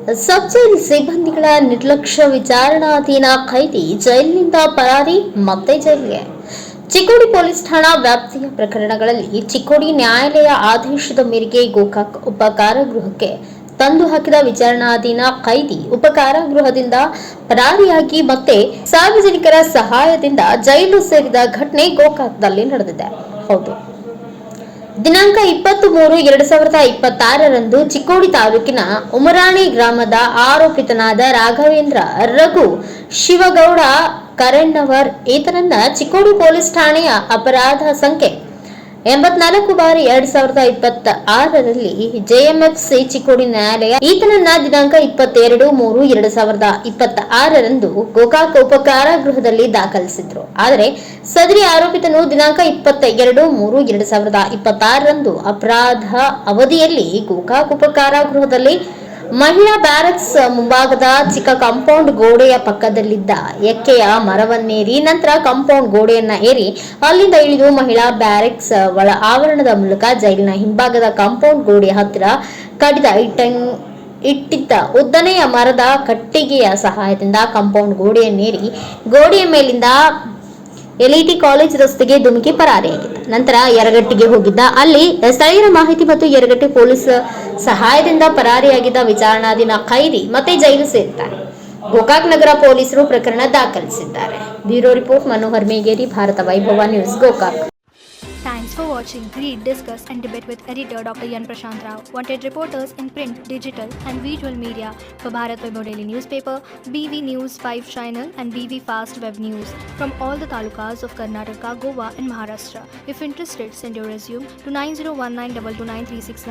ಸಬ್ jail ಸಿಬ್ಬಂದಿಗಳ ನಿರ್ಲಕ್ಷ್ಯ ವಿಚಾರಣಾಧೀನ ಖೈದಿ ಜೈಲಿನಿಂದ ಪರಾರಿ ಮತ್ತೆ ಜೈಲಿಗೆ. ಚಿಕ್ಕೋಡಿ ಪೊಲೀಸ್ ಠಾಣಾ ವ್ಯಾಪ್ತಿಯ ಪ್ರಕರಣಗಳಲ್ಲಿ ಚಿಕ್ಕೋಡಿ ನ್ಯಾಯಾಲಯ ಆದೇಶದ ಮೇರೆಗೆ ಗೋಕಾಕ್ ಉಪ ಕಾರಾಗೃಹಕ್ಕೆ ತಂದು ಹಾಕಿದ ವಿಚಾರಣಾಧೀನ ಖೈದಿ ಉಪ ಕಾರಾಗೃಹದಿಂದ ಪರಾರಿಯಾಗಿ ಮತ್ತೆ ಸಾರ್ವಜನಿಕರ ಸಹಾಯದಿಂದ ಜೈಲು ಸೇರಿದ ಘಟನೆ ಗೋಕಾಕ್ನಲ್ಲಿ ನಡೆದಿದೆ. ಹೌದು, ದಿನಾಂಕ 23/2026ರಂದು ಚಿಕ್ಕೋಡಿ ತಾಲೂಕಿನ ಉಮರಾಣಿ ಗ್ರಾಮದ ಆರೋಪಿತನಾದ ರಾಘವೇಂದ್ರ ರಘು ಶಿವಗೌಡ ಕರೆನ್ನವರ್ ಈತನನ್ನ ಚಿಕ್ಕೋಡಿ ಪೊಲೀಸ್ ಠಾಣೆಯ ಅಪರಾಧ ಸಂಖ್ಯೆ 84/2026ರಲ್ಲಿ ಜೆಎಂಎಫ್ಸಿ ಚಿಕ್ಕೋಡಿ ನ್ಯಾಯಾಲಯ ಈತನನ್ನ ದಿನಾಂಕ 22/3/2026ರಂದು ಗೋಕಾಕ್ ಉಪ ಕಾರಾಗೃಹದಲ್ಲಿ ದಾಖಲಿಸಿದ್ರು. ಆದರೆ ಸದರಿ ಆರೋಪಿತನು ದಿನಾಂಕ 22/3/2026ರಂದು ಅಪರಾಧ ಅವಧಿಯಲ್ಲಿ ಗೋಕಾಕ್ ಉಪ ಕಾರಾಗೃಹದಲ್ಲಿ ಮಹಿಳಾ ಬ್ಯಾರಕ್ಸ್ ಮುಂಭಾಗದ ಚಿಕ್ಕ ಕಾಂಪೌಂಡ್ ಗೋಡೆಯ ಪಕ್ಕದಲ್ಲಿದ್ದ ಎಕ್ಕೆಯ ಮರವನ್ನೇರಿ ನಂತರ ಕಾಂಪೌಂಡ್ ಗೋಡೆಯನ್ನ ಏರಿ ಅಲ್ಲಿಂದ ಇಳಿದು ಮಹಿಳಾ ಬ್ಯಾರಕ್ಸ್ ಒಳ ಆವರಣದ ಮೂಲಕ ಜೈಲಿನ ಹಿಂಭಾಗದ ಕಾಂಪೌಂಡ್ ಗೋಡೆಯ ಹತ್ತಿರ ಕಡಿದ ಇಟ್ಟಿದ್ದ ಉದ್ದನೆಯ ಮರದ ಕಟ್ಟಿಗೆಯ ಸಹಾಯದಿಂದ ಕಾಂಪೌಂಡ್ ಗೋಡೆಯನ್ನೇರಿ ಗೋಡೆಯ ಮೇಲಿಂದ ಎಲ್ಇಟಿ ಕಾಲೇಜ್ ರಸ್ತೆಗೆ ಧುಮುಕಿ ಪರಾರಿಯಾಗಿದ್ದ. ನಂತರ ಯರಗಟ್ಟಿಗೆ ಹೋಗಿದ್ದ. ಅಲ್ಲಿ ಸ್ಥಳೀಯರ ಮಾಹಿತಿ ಮತ್ತು ಯರಗಟ್ಟಿ ಪೊಲೀಸ್ ಸಹಾಯದಿಂದ ಪರಾರಿಯಾಗಿದ್ದ ವಿಚಾರಣಾಧೀನ ಖೈದಿ ಮತ್ತೆ ಜೈಲು ಸೇರಿದ್ದಾರೆ. ಗೋಕಾಕ್ ನಗರ ಪೊಲೀಸರು ಪ್ರಕರಣ ದಾಖಲಿಸಿದ್ದಾರೆ. ಬ್ಯೂರೋ ರಿಪೋರ್ಟ್ ಮನೋಹರ್ ಮೇಗೇರಿ, ಭಾರತ ವೈಭವ news, Gokak. Thanks for watching. Read, discuss and debate with editor Dr. Yan Prashant Rao. Wanted reporters in print, digital and visual media for Bharat Vaibhav Daily Newspaper, BV News 5 Channel and BV Fast Web News from all the talukas of Karnataka, Goa and Maharashtra. If interested, send your resume to 9019229369.